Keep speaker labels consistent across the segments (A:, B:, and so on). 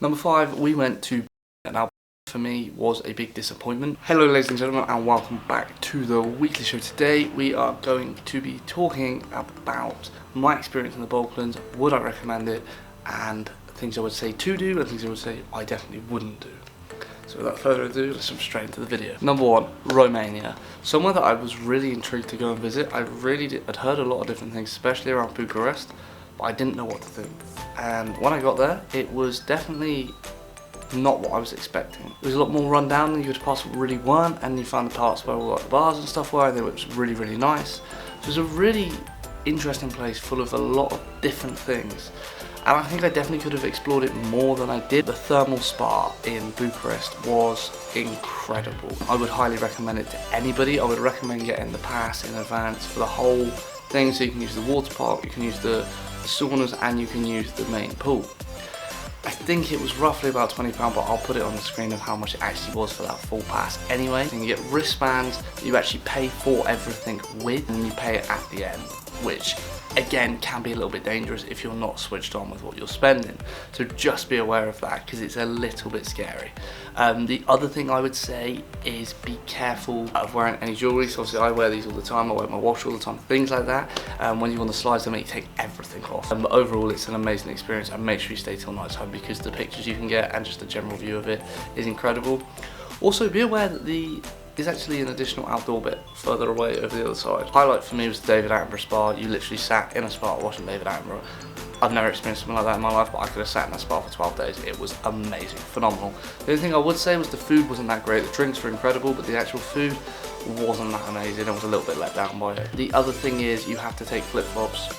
A: Number 5, we went to now. For me was a big disappointment. Hello ladies and gentlemen, and welcome back to the weekly show. Today we are going to be talking about my experience in the Balkans, would I recommend it, and things I would say to do and things I would say I definitely wouldn't do. So without further ado, let's jump straight into the video. Number 1, Romania. Somewhere that I was really intrigued to go and visit. I'd heard a lot of different things, especially around Bucharest, but I didn't know what to think. And when I got there, it was definitely not what I was expecting. It was a lot more run down than you would possibly really want, and you found the parts where all like the bars and stuff were, and it was really, really nice. So it was a really interesting place full of a lot of different things. And I think I definitely could have explored it more than I did. The thermal spa in Bucharest was incredible. I would highly recommend it to anybody. I would recommend getting the pass in advance for the whole thing, so you can use the water park, you can use the saunas, and you can use the main pool. I think it was roughly about £20, but I'll put it on the screen of how much it actually was for that full pass anyway. And you get wristbands that you actually pay for everything with, and you pay it at the end, which again can be a little bit dangerous if you're not switched on with what you're spending. So just be aware of that, because it's a little bit scary. The other thing I would say is be careful of wearing any jewellery. So obviously I wear these all the time, I wear my watch all the time, things like that. When you're on the slides, they make you take everything off. But overall it's an amazing experience, and make sure you stay till night time, because the pictures you can get and just the general view of it is incredible. Also be aware that there's actually an additional outdoor bit further away over the other side. Highlight for me was the David Attenborough spa. You literally sat in a spa watching David Attenborough. I've never experienced something like that in my life, but I could have sat in that spa for 12 days. It was amazing, phenomenal. The only thing I would say was the food wasn't that great. The drinks were incredible, but the actual food wasn't that amazing. I was a little bit let down by it. The other thing is you have to take flip-flops,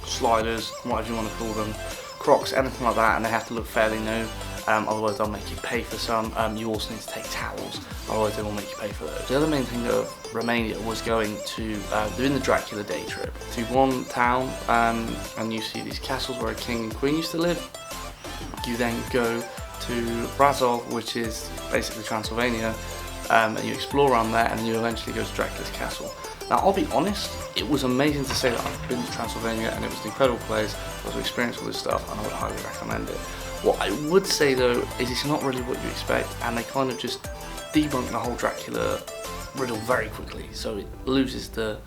A: sliders, whatever you want to call them, Crocs, anything like that, and they have to look fairly new. Otherwise they'll make you pay for some. You also need to take towels, otherwise they will make you pay for those. The other main thing of Romania was going to, doing the Dracula day trip to one town, and you see these castles where a king and queen used to live. You then go to Brasov, which is basically Transylvania, and you explore around there, and then you eventually go to Dracula's castle. Now I'll be honest, it was amazing to say that I've been to Transylvania, and it was an incredible place. I was to experience all this stuff, and I would highly recommend it. What I would say though is it's not really what you expect, and they kind of just debunk the whole Dracula riddle very quickly, so it loses the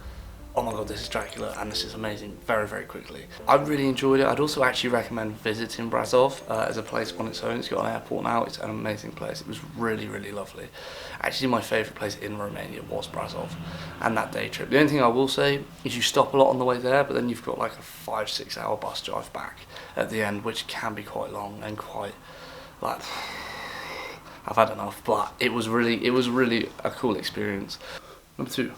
A: oh my god this is Dracula and this is amazing very, very quickly. I really enjoyed it. I'd also actually recommend visiting Brasov as a place on its own. It's got an airport now, it's an amazing place. It was really, really lovely. Actually my favourite place in Romania was Brasov, and that day trip. The only thing I will say is you stop a lot on the way there, but then you've got like a 5-6 hour bus drive back at the end, which can be quite long and quite like I've had enough, but it was really a cool experience. Number 2,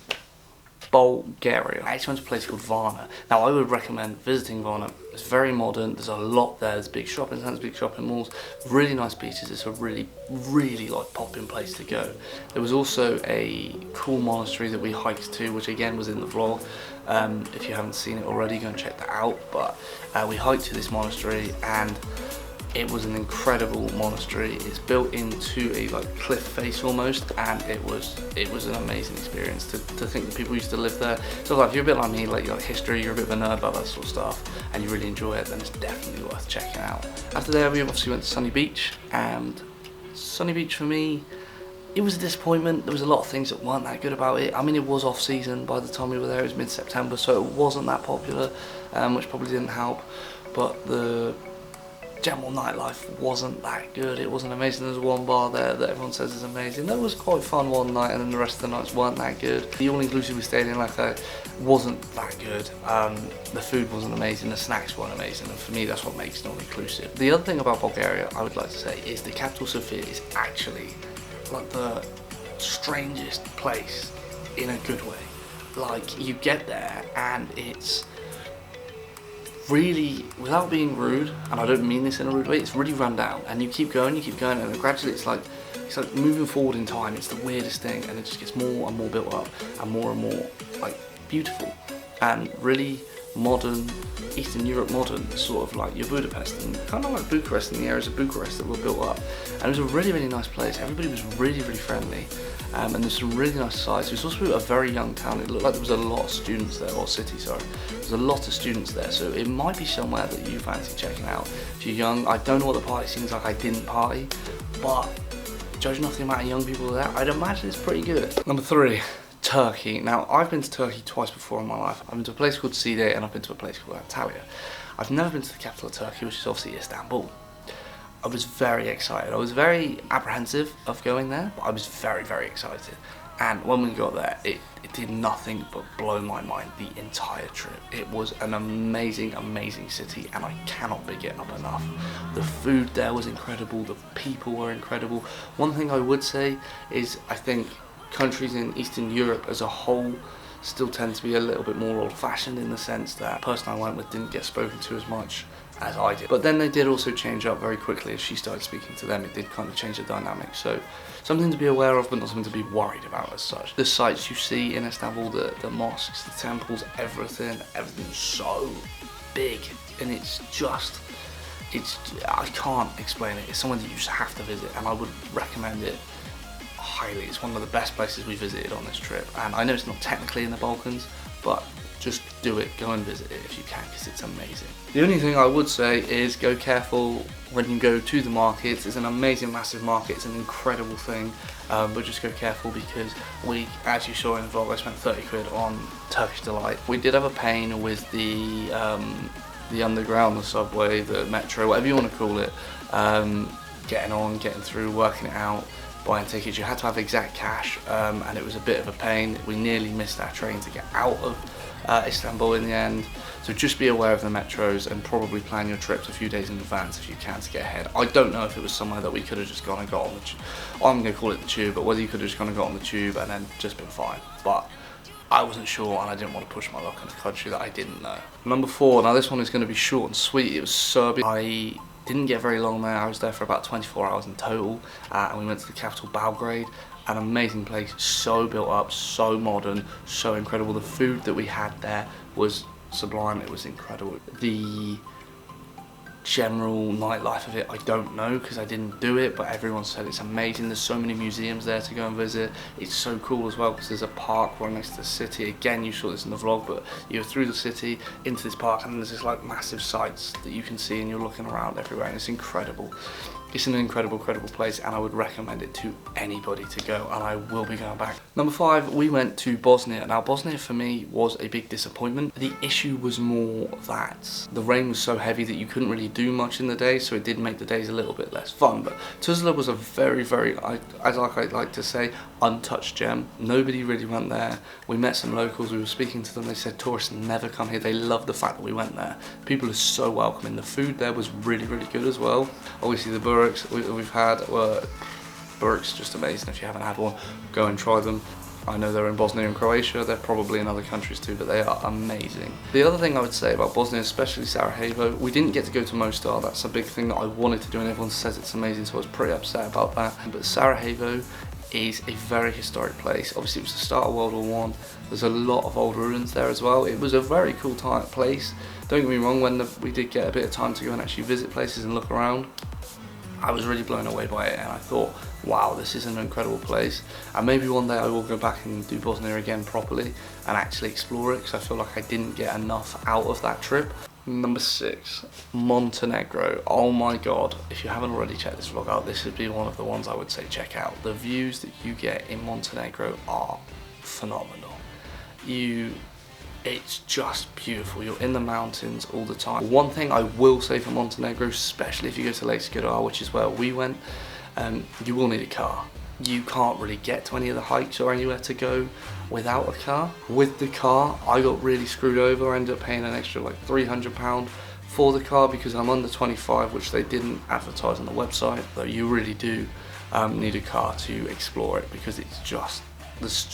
A: Bulgaria. I actually went to a place called Varna. Now I would recommend visiting Varna. It's very modern, there's a lot there, there's big shopping centres, big shopping malls, really nice beaches. It's a really, really like popping place to go. There was also a cool monastery that we hiked to, which again was in the vlog. If you haven't seen it already, go and check that out. But we hiked to this monastery, and it was an incredible monastery. It's built into a like cliff face almost, and it was an amazing experience to think that people used to live there. So like if you're a bit like me, like you like history, you're a bit of a nerd about that sort of stuff, and you really enjoy it, then it's definitely worth checking out. After there we obviously went to Sunny Beach, and Sunny Beach for me, it was a disappointment. There was a lot of things that weren't that good about it. I mean, it was off season by the time we were there. It was mid-September, so it wasn't that popular, which probably didn't help, but the general nightlife wasn't that good. It wasn't amazing. There's one bar there that everyone says is amazing. That was quite fun one night, and then the rest of the nights weren't that good. The all-inclusive we stayed in, like wasn't that good. The food wasn't amazing, the snacks weren't amazing, and for me that's what makes it all-inclusive. The other thing about Bulgaria I would like to say is the capital Sofia is actually like the strangest place in a good way. Like you get there and it's really, without being rude, and I don't mean this in a rude way, it's really run down, and you keep going, and then gradually it's like moving forward in time. It's the weirdest thing, and it just gets more and more built up and more like beautiful, and really modern, Eastern Europe modern, sort of like your Budapest, and kind of like Bucharest and the areas of Bucharest that were built up. And it was a really, really nice place. Everybody was really, really friendly, and there's some really nice sights. It was also a very young town. It looked like there was a lot of students there, or city, sorry. There's a lot of students there, so it might be somewhere that you fancy checking out. If you're young, I don't know what the party seems like. I didn't party, but judging off the amount of young people there, I'd imagine it's pretty good. Number 3. Turkey. Now, I've been to Turkey twice before in my life. I've been to a place called Side and I've been to a place called Antalya. I've never been to the capital of Turkey, which is obviously Istanbul. I was very excited. I was very apprehensive of going there, but I was very, very excited. And when we got there, it did nothing but blow my mind the entire trip. It was an amazing, amazing city, and I cannot big it up enough. The food there was incredible. The people were incredible. One thing I would say is I think countries in Eastern Europe as a whole still tend to be a little bit more old-fashioned, in the sense that the person I went with didn't get spoken to as much as I did. But then they did also change up very quickly as she started speaking to them. It did kind of change the dynamic. So something to be aware of, but not something to be worried about as such. The sights you see in Istanbul, the mosques, the temples, everything's so big, and I can't explain it. It's somewhere that you just have to visit, and I would recommend it highly. It's one of the best places we visited on this trip, and I know it's not technically in the Balkans, but just do it, go and visit it if you can, because it's amazing. The only thing I would say is go careful when you go to the markets. It's an amazing, massive market, it's an incredible thing, but just go careful, because we, as you saw in the vlog, I spent 30 quid on Turkish Delight. We did have a pain with the underground, the subway, the metro, whatever you want to call it, getting on, getting through, working it out, buying tickets. You had to have exact cash, and it was a bit of a pain. We nearly missed our train to get out of Istanbul in the end. So just be aware of the metros, and probably plan your trips a few days in advance if you can, to get ahead. I don't know if it was somewhere that we could have just gone and got on the tube. I'm going to call it the tube, but whether you could have just gone and got on the tube and then just been fine. But I wasn't sure, and I didn't want to push my luck in a country that I didn't know. Number 4, now this one is going to be short and sweet. It was Serbia. I didn't get very long there. I was there for about 24 hours in total, and we went to the capital, Belgrade. An amazing place, so built up, so modern, so incredible. The food that we had there was sublime. It was incredible. The general nightlife of it, I don't know, because I didn't do it, but everyone said it's amazing. There's so many museums there to go and visit. It's so cool as well, because there's a park right next to the city. Again, you saw this in the vlog, but you're through the city into this park, and there's this like massive sights that you can see, and you're looking around everywhere, and it's incredible. It's an incredible, incredible place, and I would recommend it to anybody to go, and I will be going back. Number 5, we went to Bosnia. Now, Bosnia for me was a big disappointment. The issue was more that the rain was so heavy that you couldn't really do much in the day, so it did make the days a little bit less fun. But Tuzla was a very, very, as I like to say, untouched gem. Nobody really went there. We met some locals, we were speaking to them, they said tourists never come here. They love the fact that we went there. People are so welcoming. The food there was really, really good as well. Obviously the bureks we've had were just amazing. If you haven't had one, go and try them. I know they're in Bosnia and Croatia, they're probably in other countries too, but they are amazing. The other thing I would say about Bosnia, especially Sarajevo, we didn't get to go to Mostar. That's a big thing that I wanted to do, and everyone says it's amazing, so I was pretty upset about that. But Sarajevo is a very historic place. Obviously it was the start of World War I. There's a lot of old ruins there as well. It was a very cool place. Don't get me wrong, when we did get a bit of time to go and actually visit places and look around, I was really blown away by it, and I thought, wow, this is an incredible place. And maybe one day I will go back and do Bosnia again properly and actually explore it, because I feel like I didn't get enough out of that trip. Number 6, Montenegro. Oh my god, if you haven't already checked this vlog out, this would be one of the ones I would say check out. The views that you get in Montenegro are phenomenal. It's just beautiful. You're in the mountains all the time. One thing I will say for Montenegro, especially if you go to Lake Skadar, which is where we went, you will need a car. You can't really get to any of the hikes or anywhere to go without a car. With the car, I got really screwed over. I ended up paying an extra like £300 for the car because I'm under 25, which they didn't advertise on the website. Though you really do need a car to explore it, because there's just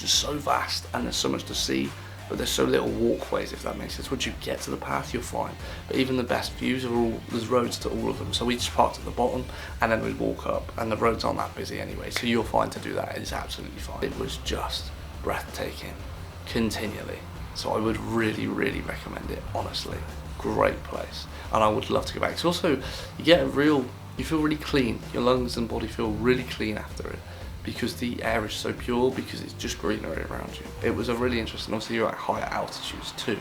A: so vast and there's so much to see. But there's so little walkways, if that makes sense. Once you get to the path, you're fine. But even the best views are there's roads to all of them. So we just parked at the bottom and then we'd walk up, and the roads aren't that busy anyway. So you're fine to do that. It is absolutely fine. It was just breathtaking, continually. So I would really recommend it, honestly. Great place, and I would love to go back. It's also, you feel really clean. Your lungs and body feel really clean after it, because the air is so pure, because it's just greenery around you. It was a really interesting, obviously you're at higher altitudes too.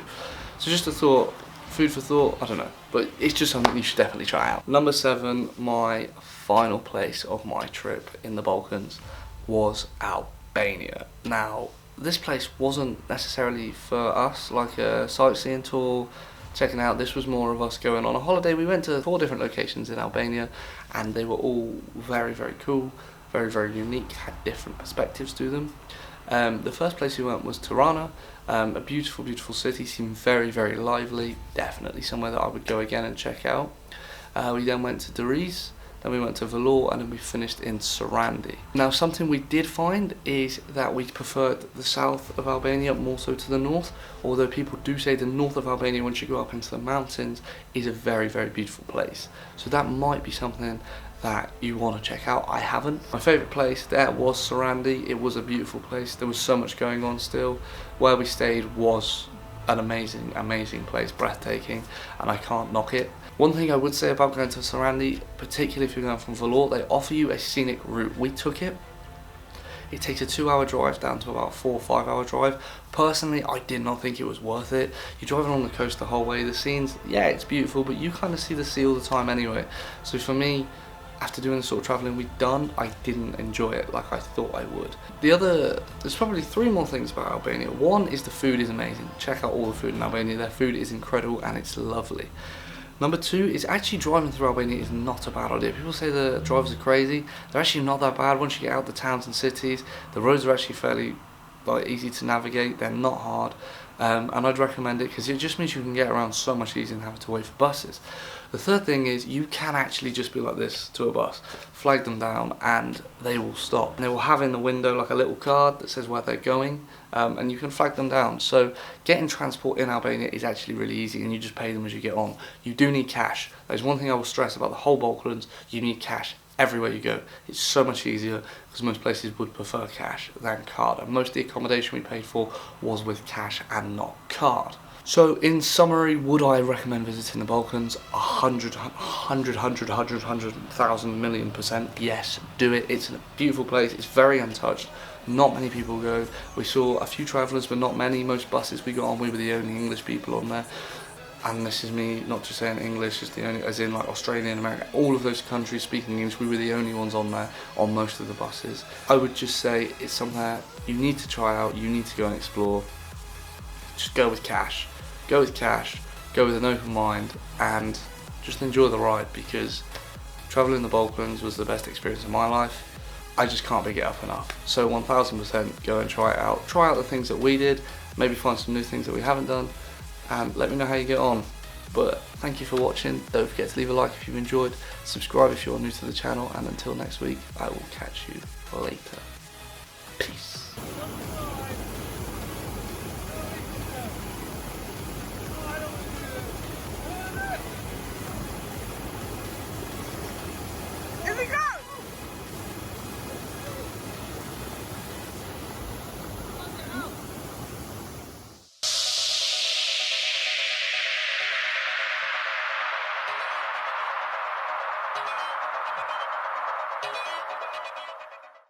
A: So just a thought, food for thought, I don't know, but it's just something you should definitely try out. Number 7, my final place of my trip in the Balkans was Albania. Now, this place wasn't necessarily for us, like a sightseeing tour, checking out. This was more of us going on a holiday. We went to 4 different locations in Albania, and they were all very cool, very unique, had different perspectives to them. The first place we went was Tirana, a beautiful city, seemed very lively, definitely somewhere that I would go again and check out. We then went to Deriz, then we went to Vlorë, and then we finished in Sarandi. Now, something we did find is that we preferred the south of Albania more so to the north, although people do say the north of Albania, once you go up into the mountains, is a very beautiful place. So that might be something that you want to check out. I haven't. My favourite place there was Sarandi. It was a beautiful place. There was so much going on still. Where we stayed was an amazing place, breathtaking, and I can't knock it. One thing I would say about going to Sarandi, particularly if you're going from Vlorë, they offer you a scenic route. We took it. It takes a 2-hour drive down to about 4 or 5 hour drive. Personally, I did not think it was worth it. You're driving on the coast the whole way. The scenes, yeah, it's beautiful, but you kind of see the sea all the time anyway. So for me, after doing the sort of travelling we've done, I didn't enjoy it like I thought I would. There's probably 3 more things about Albania. One is the food is amazing. Check out all the food in Albania. Their food is incredible and it's lovely. Number 2 is actually driving through Albania is not a bad idea. People say the drivers are crazy. They're actually not that bad. Once you get out the towns and cities, the roads are actually fairly easy to navigate. They're not hard. And I'd recommend it because it just means you can get around so much easier than having to wait for buses. The third thing is you can actually just be like this to a bus, flag them down, and they will stop. And they will have in the window like a little card that says where they're going, and you can flag them down. So getting transport in Albania is actually really easy, and you just pay them as you get on. You do need cash. That is one thing I will stress about the whole Balkans. You need cash everywhere you go. It's so much easier because most places would prefer cash than card, and most of the accommodation we paid for was with cash and not card. So in summary, would I recommend visiting the Balkans? 100,000,000,000,000% yes, do it. It's a beautiful place, it's very untouched, not many people go. We saw a few travellers but not many. Most buses we got on, we were the only English people on there. And this is me not just saying English, just the only, as in like Australia and America, all of those countries speaking English, we were the only ones on there on most of the buses. I would just say it's somewhere you need to try out, you need to go and explore. Just go with cash. Go with cash, go with an open mind, and just enjoy the ride, because travelling the Balkans was the best experience of my life. I just can't big it up enough. So 1000% go and try it out. Try out the things that we did, maybe find some new things that we haven't done, and let me know how you get on. But thank you for watching. Don't forget to leave a like if you've enjoyed, subscribe if you're new to the channel, and until next week, I will catch you later. Peace.